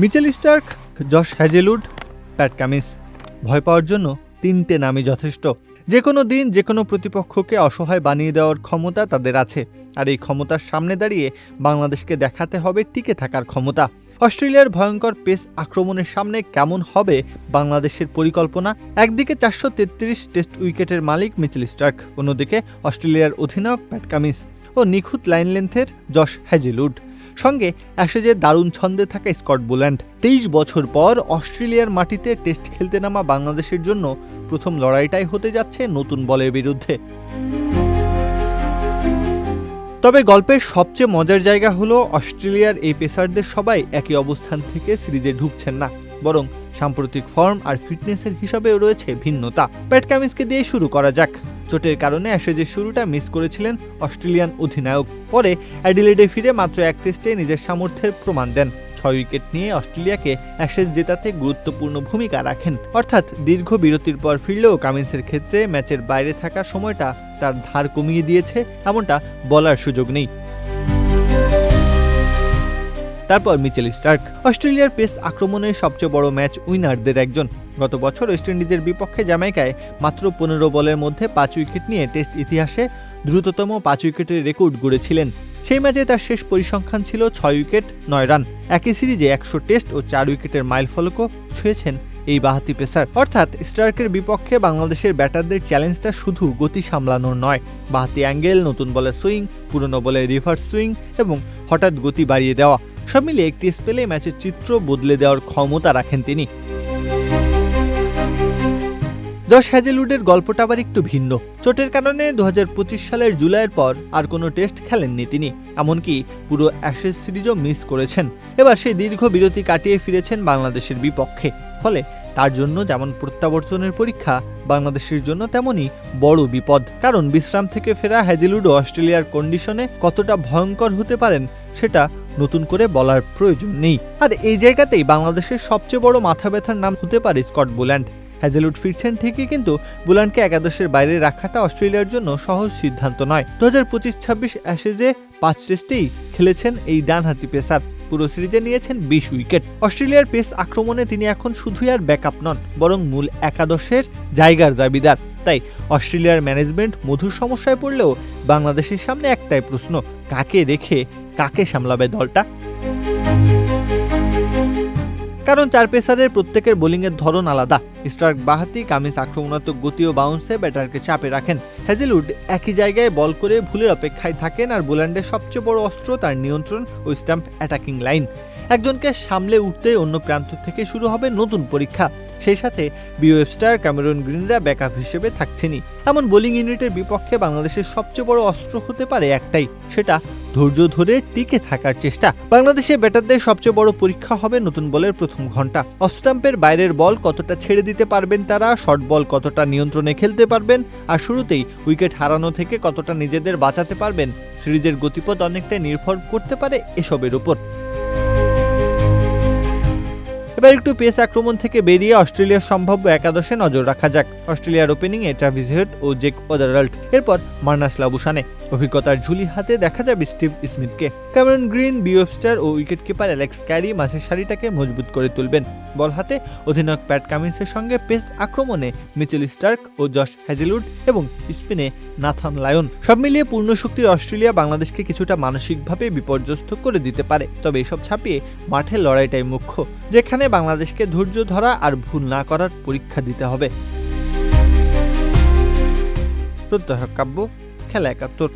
Mitchell Starc, Josh Hazlewood, Pat Cummins. ভয় পাওয়ার জন্য 3টে নামই যথেষ্ট। যে কোনো দিন যে কোনো প্রতিপক্ষকে অসহায় বানিয়ে দেওয়ার ক্ষমতা তাদের আছে, আর এই ক্ষমতার সামনে দাঁড়িয়ে বাংলাদেশকে দেখাতে হবে টিকে থাকার ক্ষমতা। অস্ট্রেলিয়ার ভয়ঙ্কর পেস আক্রমণের সামনে কেমন হবে বাংলাদেশের পরিকল্পনা? একদিকে 433 টেস্ট উইকেটের মালিক মিচেল স্টার্ক, অন্যদিকে অস্ট্রেলিয়ার অধিনায়ক প্যাট কামিন্স ও নিখুঁত লাইন লেন্থের জশ হ্যাজেলউড, সঙ্গে অ্যাশেজে দারুণ ছন্দে থাকা স্কট বুল্যান্ড। 23 বছর পর অস্ট্রেলিয়ার মাটিতে টেস্ট খেলতে নামা বাংলাদেশের জন্য প্রথম লড়াইটাই হতে যাচ্ছে নতুন বলের বিরুদ্ধে। তবে গল্পের সবচেয়ে মজার জায়গা হলো অস্ট্রেলিয়ার এই পেসারদের সবাই একই অবস্থান থেকে সিরিজে ঢুকছেন না, বরং সাম্প্রতিক ফর্ম আর ফিটনেসের হিসাবেও রয়েছে ভিন্নতা। প্যাট কামিন্সকে দিয়ে শুরু করা যাক। চোটের কারণে অ্যাশেজের শুরুটা মিস করেছিলেন অস্ট্রেলিয়ান অধিনায়ক। পরে অ্যাডিলেডে ফিরে মাত্র এক টেস্টে নিজের সামর্থ্যের প্রমাণ দেন। 6 উইকেট নিয়ে অস্ট্রেলিয়াকে অ্যাশেজ জেতাতে গুরুত্বপূর্ণ ভূমিকা রাখেন। অর্থাৎ দীর্ঘ বিরতির পর ফিরলেও কামিন্সের ক্ষেত্রে ম্যাচের বাইরে থাকার সময়টা তার ধার কমিয়ে দিয়েছে এমনটা বলার সুযোগ নেই। তারপর মিচেল স্টার্ক, অস্ট্রেলিয়ার পেস আক্রমণের সবচেয়ে বড় ম্যাচ উইনারদের একজন। গত বছর ওয়েস্ট ইন্ডিজের বিপক্ষে জ্যামাইকায় মাত্র 15 বলের মধ্যে 5 উইকেট নিয়ে টেস্ট ইতিহাসে দ্রুততম 5 উইকেটের রেকর্ড গড়েছিলেন। সেই ম্যাচে তার শেষ পরিসংখ্যান ছিল 6 উইকেট 9 রান। একই সিরিজে 100 টেস্ট ও 4 উইকেটের মাইলফলকও ছুঁয়েছেন এই বাঁহাতি পেসার। অর্থাৎ স্টার্কের বিপক্ষে বাংলাদেশের ব্যাটারদের চ্যালেঞ্জটা শুধু গতি সামলানোর নয়, বাঁহাতি অ্যাঙ্গেল, নতুন বলের সুইং, পুরনো বলের রিভার্স সুইং এবং হঠাৎ গতি বাড়িয়ে দেওয়া, সব মিলিয়ে একটি স্পেলে ম্যাচের চিত্র বদলে দেওয়ার ক্ষমতা রাখেন তিনি। জশ হ্যাজেলউডের গল্পটা আবার একটু ভিন্ন। চোটের কারণে 2025 সালের জুলাইয়ের পর আর কোনো টেস্ট খেলেননি তিনি, এমনকি পুরো অ্যাশেজ সিরিজও মিস করেছেন। এবার সেই দীর্ঘ বিরতি কাটিয়ে ফিরেছেন বাংলাদেশের বিপক্ষে। ফলে তার জন্য যেমন প্রত্যাবর্তনের পরীক্ষা, বাংলাদেশের জন্য তেমনই বড় বিপদ। কারণ বিশ্রাম থেকে ফেরা হ্যাজেলউডও অস্ট্রেলিয়ার কন্ডিশনে কতটা ভয়ঙ্কর হতে পারেন সেটা নতুন করে বলার প্রয়োজন নেই। আর এই জায়গাতেই বাংলাদেশের সবচেয়ে বড় মাথা ব্যথার নাম হতে পারে স্কট বুল্যান্ড। হ্যাজেলউড ফিরছেন ঠিকই, কিন্তু বুল্যান্ডকে একাদশের বাইরে রাখাটা অস্ট্রেলিয়ার জন্য সহজ সিদ্ধান্ত নয়। 2025-26 অ্যাশেজে 5 টেস্টেই খেলেছেন এই ডানহাতি পেসার। পুরো সিরিজে নিয়েছেন 20 উইকেট। অস্ট্রেলিয়ার পেস আক্রমণে তিনি এখন শুধুই আর ব্যাকআপ নন, বরং মূল একাদশের জায়গার দাবিদার। তাই অস্ট্রেলিয়ার ম্যানেজমেন্ট মধুর সমস্যায় পড়লেও বাংলাদেশের সামনে একটাই প্রশ্ন, কাকে রেখে কাকে সামলাবে দলটা? কারণ 4 পেসারের প্রত্যেকের বোলিংয়ের ধরন আলাদা। স্টার্ক বাঁহাতি, কামিন্স আক্রমণাত্মক গতি ও বাউন্সে ব্যাটারকে চাপে রাখেন। হ্যাজেলউড একই জায়গায় বল করে ভুলের অপেক্ষায় থাকেন, আর বুল্যান্ডের সবচেয়ে বড় অস্ত্র তার নিয়ন্ত্রণ ও স্টাম্প অ্যাটাকিং লাইন। একজনকে সামলে উঠতে অন্য প্রান্ত থেকে শুরু হবে নতুন পরীক্ষা। সেই সাথে বিও ওয়েবস্টার, ক্যামেরন গ্রিনরা ব্যাকআপ হিসেবে থাকছেনই। এমন বোলিং ইউনিটের বিপক্ষে বাংলাদেশের সবচেয়ে বড় অস্ত্র হতে পারে একটাই, সেটা ধৈর্য ধরে টিকে থাকার চেষ্টা। বাংলাদেশের ব্যাটারদের সবচেয়ে বড় পরীক্ষা হবে নতুন বলের প্রথম ঘন্টা। অফ স্টাম্পের বাইরের বল কতটা ছেড়ে দিতে পারবেন তারা, শর্ট বল কতটা নিয়ন্ত্রণে খেলতে পারবেন, আর শুরুতেই উইকেট হারানো থেকে কতটা নিজেদের বাঁচাতে পারবেন। সিরিজের গতিপথ অনেকটাই নির্ভর করতে পারে এসবের উপর। এবার একটু পেস আক্রমণ থেকে বেরিয়ে অস্ট্রেলিয়ার সম্ভাব্য একাদশে নজর রাখা যাক। অস্ট্রেলিয়ার ওপেনিংয়ে ট্রাভিস হেড ও জেক ওদারাল্ড, এরপর মার্নাস লাবুশানে। অভিজ্ঞতার ঝুলি হাতে দেখা যাবে স্টিভ স্মিথকে। ক্যামেরন গ্রিন, বিও ওয়েবস্টার ও উইকেট কিপার অ্যালেক্স ক্যারি মাঝের সারিটাকে মজবুত করে তুলবেন। বল হাতে অধিনায়ক প্যাট কামিন্সের সঙ্গে পেস আক্রমণে মিচেল স্টার্ক ও জশ হ্যাজেলউড এবং স্পিনে নাথান লায়ন। সব মিলিয়ে পূর্ণ শক্তির অস্ট্রেলিয়া বাংলাদেশকে কিছুটা মানসিকভাবে বিপর্যস্ত করে দিতে পারে। তবে এসব ছাপিয়ে মাঠের লড়াইটাই মুখ্য, যেখানে বাংলাদেশকে ধৈর্য ধরা আর ভুল না করার পরীক্ষা দিতে হবে। প্রত্যহ কাব্য, খেলা 71।